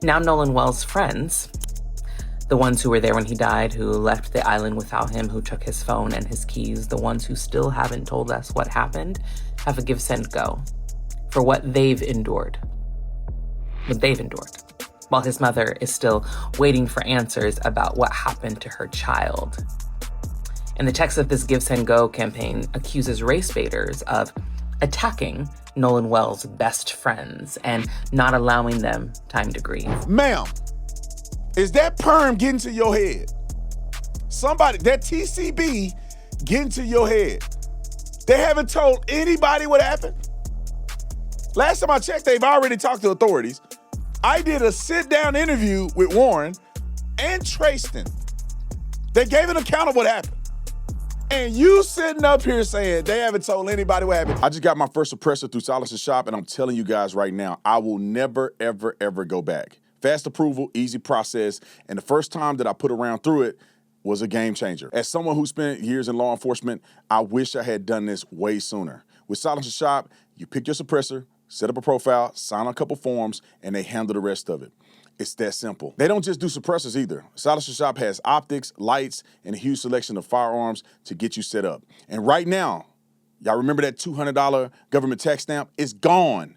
Now Nolan Wells' friends, the ones who were there when he died, who left the island without him, who took his phone and his keys, the ones who still haven't told us what happened, have a GiveSendGo for what they've endured. While his mother is still waiting for answers about what happened to her child. And the text of this GiveSendGo campaign accuses race baiters of attacking Nolan Wells' best friends and not allowing them time to grieve. Ma'am, is that perm getting to your head? Somebody, that TCB getting to your head? They haven't told anybody what happened? Last time I checked, they've already talked to authorities. I did a sit-down interview with Warren and Tristan. They gave an account of what happened. And you sitting up here saying they haven't told anybody what happened. I just got my first suppressor through Silence and Shop, and I'm telling you guys right now, I will never, ever, ever go back. Fast approval, easy process, and the first time that I put a round through it was a game changer. As someone who spent years in law enforcement, I wish I had done this way sooner. With Silence and Shop, you pick your suppressor, set up a profile, sign a couple forms, and they handle the rest of it. It's that simple. They don't just do suppressors either. Silence and Shop has optics, lights, and a huge selection of firearms to get you set up. And right now, y'all remember that $200 government tax stamp? It's gone.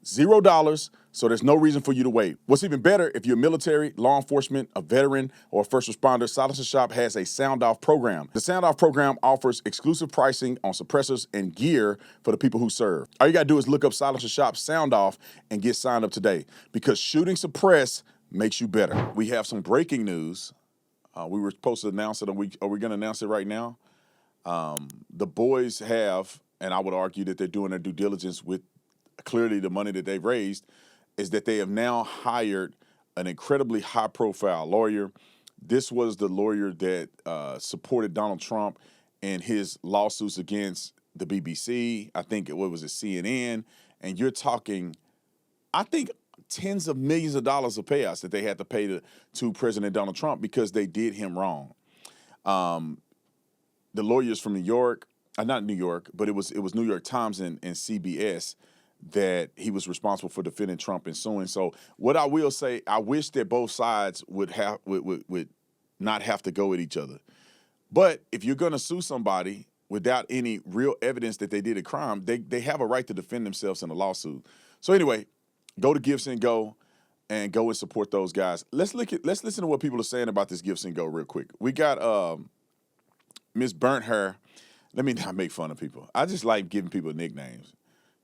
$0, so there's no reason for you to wait. What's even better, if you're military, law enforcement, a veteran, or a first responder, Silence and Shop has a sound-off program. The sound-off program offers exclusive pricing on suppressors and gear for the people who serve. All you gotta do is look up Silence and Shop sound-off and get signed up today, because shooting suppress makes you better. We have some breaking news. We were supposed to announce it. Are we gonna announce it right now? The boys have, and I would argue that they're doing their due diligence with clearly the money that they've raised, is that they have now hired an incredibly high-profile lawyer. This was the lawyer that supported Donald Trump in his lawsuits against the BBC. I think what was it, CNN? And you're talking, I think, tens of millions of dollars of payouts that they had to pay to President Donald Trump because they did him wrong. The lawyers from New York, not New York, but it was New York Times and CBS that he was responsible for defending Trump and suing. So what I will say, I wish that both sides would not have to go at each other. But if you're going to sue somebody without any real evidence that they did a crime, they have a right to defend themselves in a lawsuit. So anyway, go to GiveSendGo and go and support those guys. Let's listen to what people are saying about this GiveSendGo real quick. We got Miss Burnt Hair. Let me not make fun of people. I just like giving people nicknames.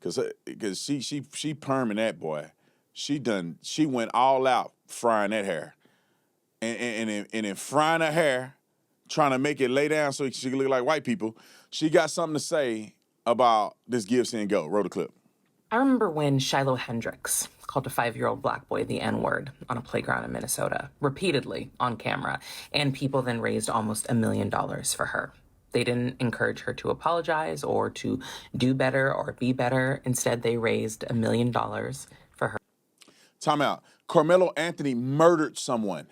Cause she perming that boy. She went all out frying that hair. And in frying her hair, trying to make it lay down so she can look like white people, she got something to say about this GiveSendGo. Roll the clip. I remember when Shiloh Hendricks called a 5-year-old black boy the N-word on a playground in Minnesota, repeatedly on camera, and people then raised almost $1 million for her. They didn't encourage her to apologize or to do better or be better. Instead, they raised $1 million for her. Time out. Carmelo Anthony murdered someone.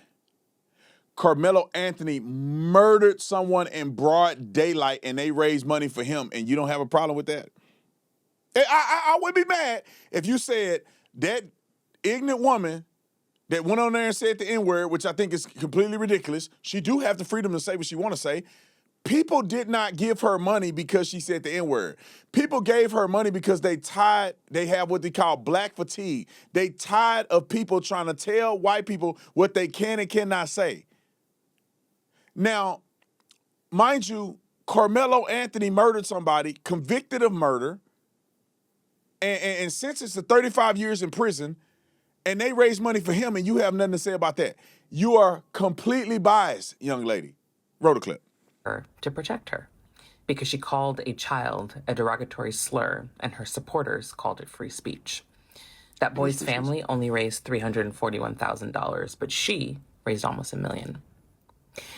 Carmelo Anthony murdered someone in broad daylight, and they raised money for him, and you don't have a problem with that? I would be mad if you said that ignorant woman that went on there and said the N-word, which I think is completely ridiculous. She do have the freedom to say what she want to say. People did not give her money because she said the N-word. People gave her money because they have what they call black fatigue. They tired of people trying to tell white people what they can and cannot say. Now, mind you, Carmelo Anthony murdered somebody, convicted of murder, and sentenced to 35 years in prison, and they raised money for him, and you have nothing to say about that. You are completely biased, young lady. Roll the clip. To protect her because she called a child a derogatory slur and her supporters called it free speech. That boy's family only raised $341,000, but she raised almost $1 million.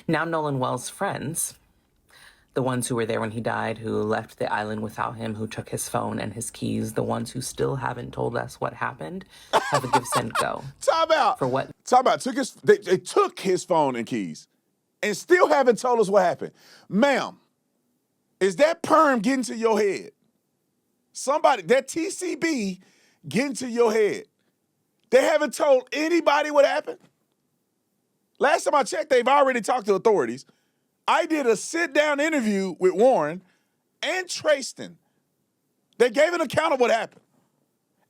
Now Nolan Wells' friends, the ones who were there when he died, who left the island without him, who took his phone and his keys, the ones who still haven't told us what happened, have a GiveSendGo. Time out. For what? Time out. They took his phone and keys and still haven't told us what happened. Ma'am, is that perm getting to your head? Somebody, that TCB getting to your head? They haven't told anybody what happened. Last time I checked, they've already talked to authorities. I did a sit-down interview with Warren and Tristan. They gave an account of what happened.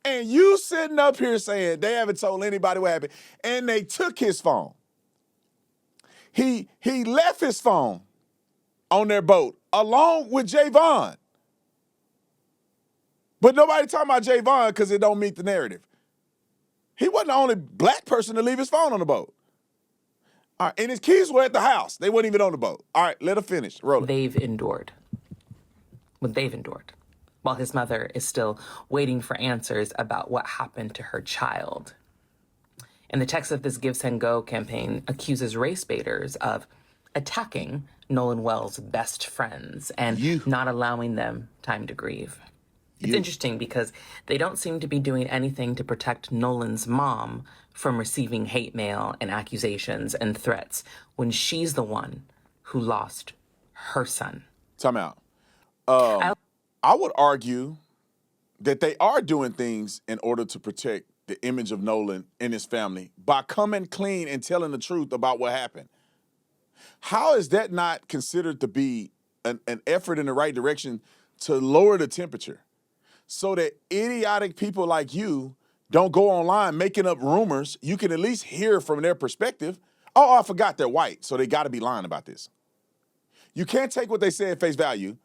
And you sitting up here saying they haven't told anybody what happened, and they took his phone. He left his phone on their boat along with Javon. But nobody talking about Javon because it don't meet the narrative. He wasn't the only black person to leave his phone on the boat. All right, and his keys were at the house. They weren't even on the boat. All right, let her finish. Roll it. They've endured. What they've endured. While his mother is still waiting for answers about what happened to her child. And the text of this GiveSendGo campaign accuses race baiters of attacking Nolan Wells' best friends and not allowing them time to grieve. It's interesting because they don't seem to be doing anything to protect Nolan's mom from receiving hate mail and accusations and threats when she's the one who lost her son. Time out. I would argue that they are doing things in order to protect the image of Nolan and his family by coming clean and telling the truth about what happened. How is that not considered to be an effort in the right direction to lower the temperature so that idiotic people like you don't go online making up rumors? You can at least hear from their perspective. Oh, I forgot they're white, so they got to be lying about this. You can't take what they say at face value.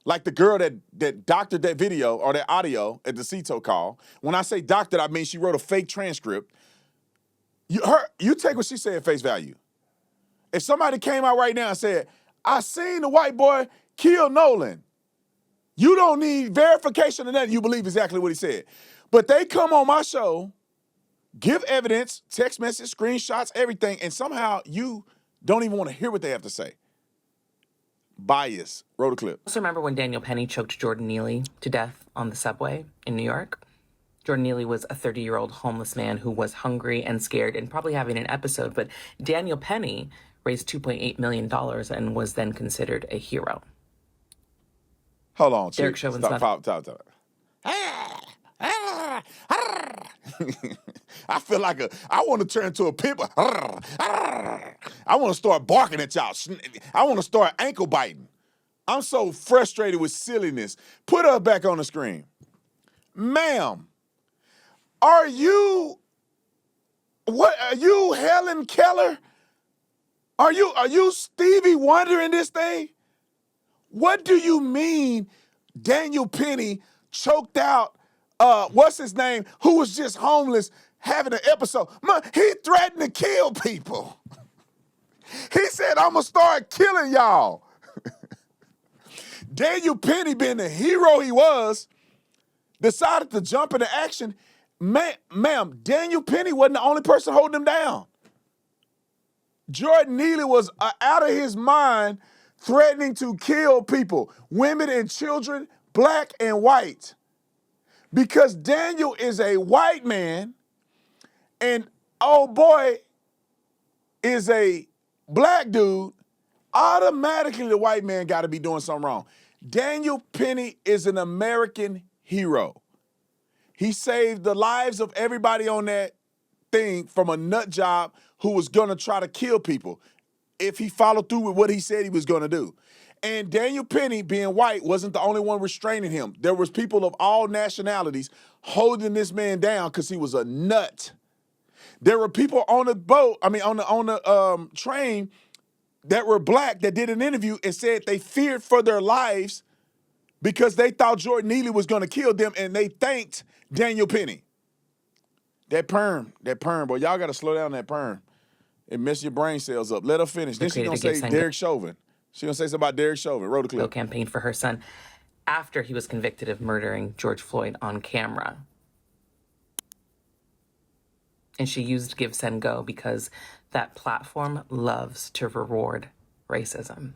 Like the girl that doctored that video or that audio at the CETO call. When I say doctored, I mean she wrote a fake transcript. You take what she said at face value. If somebody came out right now and said, I seen the white boy kill Nolan, you don't need verification of that. You believe exactly what he said. But they come on my show, give evidence, text message, screenshots, everything, and somehow you don't even want to hear what they have to say. Bias. Roll the clip. Also remember when Daniel Penny choked Jordan Neely to death on the subway in New York? Jordan Neely was a 30-year-old homeless man who was hungry and scared and probably having an episode, but Daniel Penny raised $2.8 million and was then considered a hero. Hold on, Derek Chauvin's stop. I feel like I want to turn into a pit bull. I want to start barking at y'all. I want to start ankle biting. I'm so frustrated with silliness. Put her back on the screen. Ma'am, are you Helen Keller? Are you Stevie Wonder in this thing? What do you mean Daniel Penny choked out what's his name, who was just homeless, having an episode? He threatened to kill people. He said, I'm going to start killing y'all. Daniel Penny, being the hero he was, decided to jump into action. Ma'am, Daniel Penny wasn't the only person holding him down. Jordan Neely was out of his mind, threatening to kill people, women and children, black and white. Because Daniel is a white man and old boy is a black dude, automatically the white man got to be doing something wrong. Daniel Penny is an American hero. He saved the lives of everybody on that thing from a nut job who was going to try to kill people if he followed through with what he said he was going to do. And Daniel Penny, being white, wasn't the only one restraining him. There was people of all nationalities holding this man down because he was a nut. There were people on the boat, on the train that were black that did an interview and said they feared for their lives because they thought Jordan Neely was going to kill them, and they thanked Daniel Penny. That perm, boy, y'all got to slow down that perm. It messes your brain cells up. Let her finish. Then she's going to say Derek Chauvin. She's going to say something about Derek Chauvin. Roll the clip. Campaign for her son after he was convicted of murdering George Floyd on camera. And she used GiveSendGo because that platform loves to reward racism.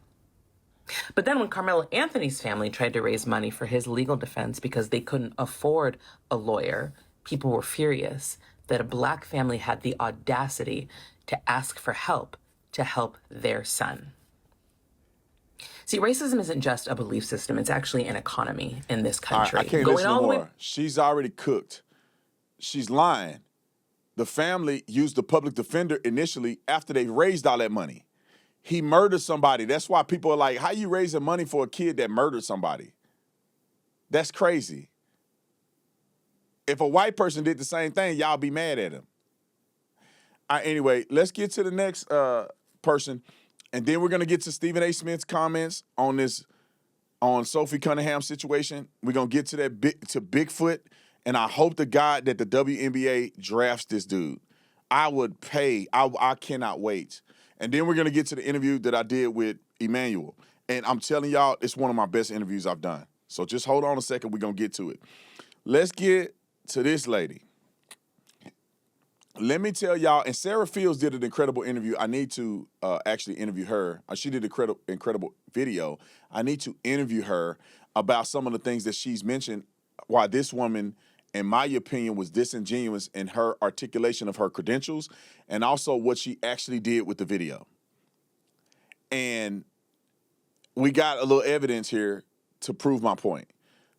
But then when Carmelo Anthony's family tried to raise money for his legal defense because they couldn't afford a lawyer, people were furious that a black family had the audacity to ask for help to help their son. See, racism isn't just a belief system. It's actually an economy in this country. I can't listen no more. She's already cooked. She's lying. the family used the public defender initially after they raised all that money. He murdered somebody. That's why people are like, how you raising money for a kid that murdered somebody? That's crazy. If a white person did the same thing, y'all be mad at him. Anyway, let's get to the next person, and then we're gonna get to Stephen A. Smith's comments on Sophie Cunningham's situation. We're gonna get to to Bigfoot, and I hope to God that the WNBA drafts this dude. I would pay. I cannot wait. And then we're gonna get to the interview that I did with Emmanuel, and I'm telling y'all, it's one of my best interviews I've done. So just hold on a second. We're gonna get to it. Let's get to this lady. Let me tell y'all, and Sarah Fields did an incredible interview. I need to actually interview her. She did an incredible video. I need to interview her about some of the things that she's mentioned, why this woman, in my opinion, was disingenuous in her articulation of her credentials, and also what she actually did with the video. And we got a little evidence here to prove my point.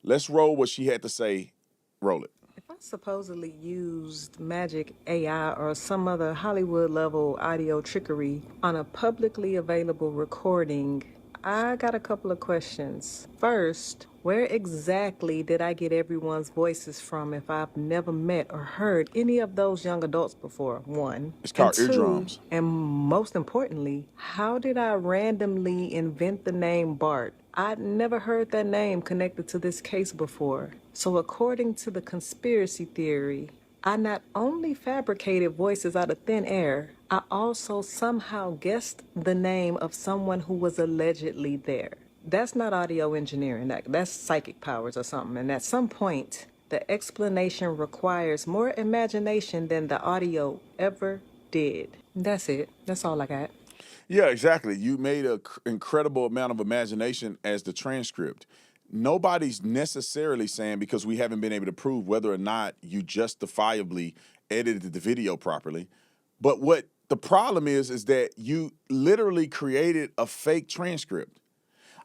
Let's roll what she had to say. Roll it. If I supposedly used magic AI or some other Hollywood level audio trickery on a publicly available recording, I got a couple of questions. First, where exactly did I get everyone's voices from if I've never met or heard any of those young adults before? One. It's called And two, eardrums. and most importantly, how did I randomly invent the name Bart? I'd never heard that name connected to this case before. So according to the conspiracy theory, I not only fabricated voices out of thin air, I also somehow guessed the name of someone who was allegedly there. That's not audio engineering, that's psychic powers or something. And at some point, the explanation requires more imagination than the audio ever did. That's it. That's all I got. Yeah, exactly. You made an incredible amount of imagination as the transcript. Nobody's necessarily saying, because we haven't been able to prove whether or not you justifiably edited the video properly. But what the problem is that you literally created a fake transcript.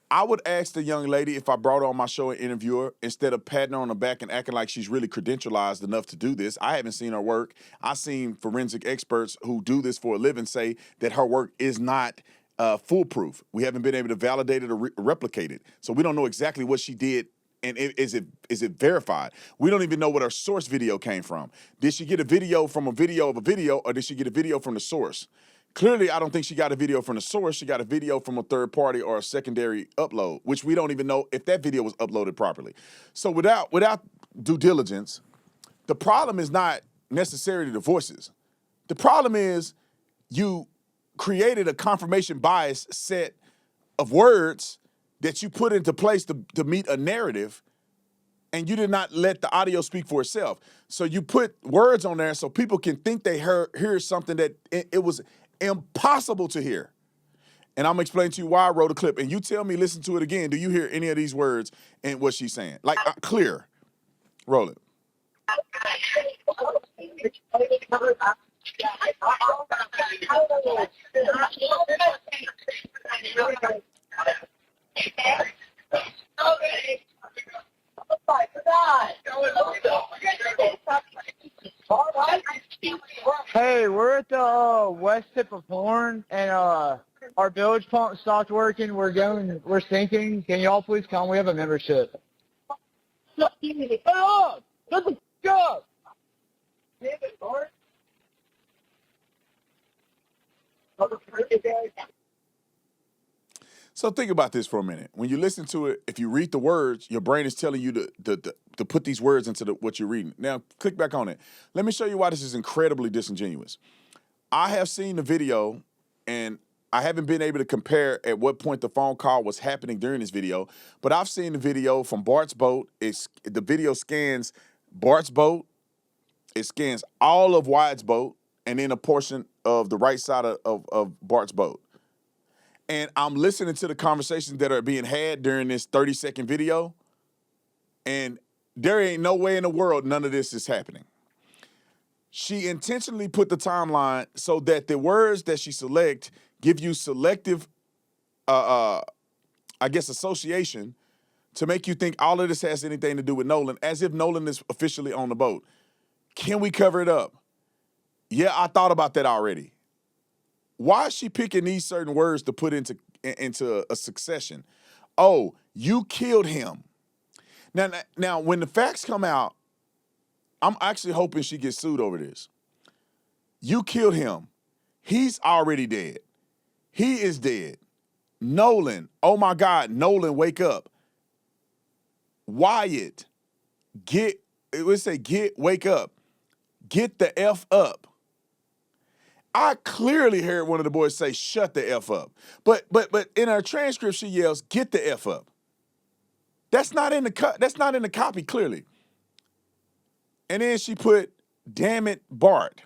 I would ask the young lady, if I brought her on my show and interview her, instead of patting her on the back and acting like she's really credentialized enough to do this. I haven't seen her work. I've seen forensic experts who do this for a living say that her work is not foolproof. We haven't been able to validate it or replicate it. So we don't know exactly what she did, and is it verified? We don't even know what her source video came from. Did she get a video from a video of a video, or did she get a video from the source? Clearly, I don't think she got a video from the source. She got a video from a third party or a secondary upload, which we don't even know if that video was uploaded properly. So without due diligence, the problem is not necessarily the voices. The problem is you created a confirmation bias set of words that you put into place to meet a narrative, and you did not let the audio speak for itself. So you put words on there so people can think they hear something that it was impossible to hear. And I'm gonna explain to you why I wrote a clip. And you tell me, listen to it again. Do you hear any of these words and what she's saying? Like, clear. Roll it. Hey, we're at the west tip of Horn, and our bilge pump stopped working. We're sinking. Can y'all please come? We have a membership. Hey, up! Shut the f*** up! So think about this for a minute. When you listen to it, if you read the words, your brain is telling you to put these words into what you're reading. Now, click back on it. Let me show you why this is incredibly disingenuous. I have seen the video, and I haven't been able to compare at what point the phone call was happening during this video, but I've seen the video from Bart's boat. The video scans Bart's boat. It scans all of Wyatt's boat, and then a portion of the right side of Bart's boat. And I'm listening to the conversations that are being had during this 30-second video, and there ain't no way in the world none of this is happening. She intentionally put the timeline so that the words that she select give you selective, association to make you think all of this has anything to do with Nolan, as if Nolan is officially on the boat. Can we cover it up? Yeah, I thought about that already. Why is she picking these certain words to put into a succession? Oh, you killed him. Now, when the facts come out, I'm actually hoping she gets sued over this. You killed him. He's already dead. He is dead. Nolan, oh my God, Nolan, wake up. Wyatt, wake up. Get the F up. I clearly heard one of the boys say, shut the F up. But in her transcript, she yells, get the F up. That's not in the copy, clearly. And then she put, damn it, Bart.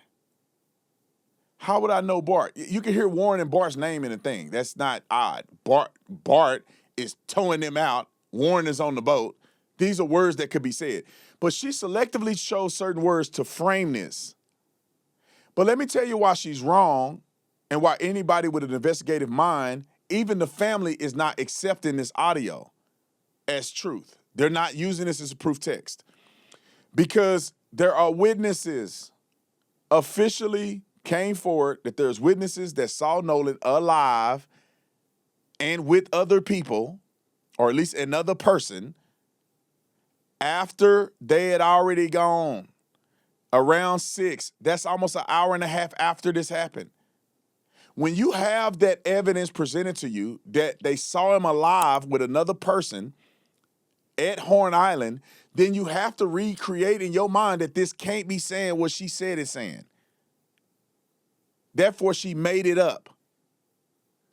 How would I know Bart? You can hear Warren and Bart's name in the thing. That's not odd. Bart is towing them out. Warren is on the boat. These are words that could be said. But she selectively chose certain words to frame this. But let me tell you why she's wrong and why anybody with an investigative mind, even the family, is not accepting this audio as truth. They're not using this as a proof text. Because there are witnesses officially came forward that there's witnesses that saw Nolan alive and with other people, or at least another person, after they had already gone. Around 6, that's almost an hour and a half after this happened. When you have that evidence presented to you that they saw him alive with another person at Horn Island, then you have to recreate in your mind that this can't be saying what she said it's saying. Therefore, she made it up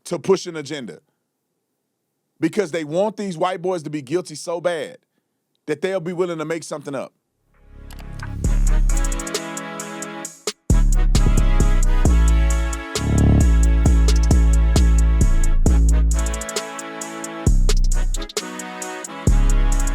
to push an agenda because they want these white boys to be guilty so bad that they'll be willing to make something up.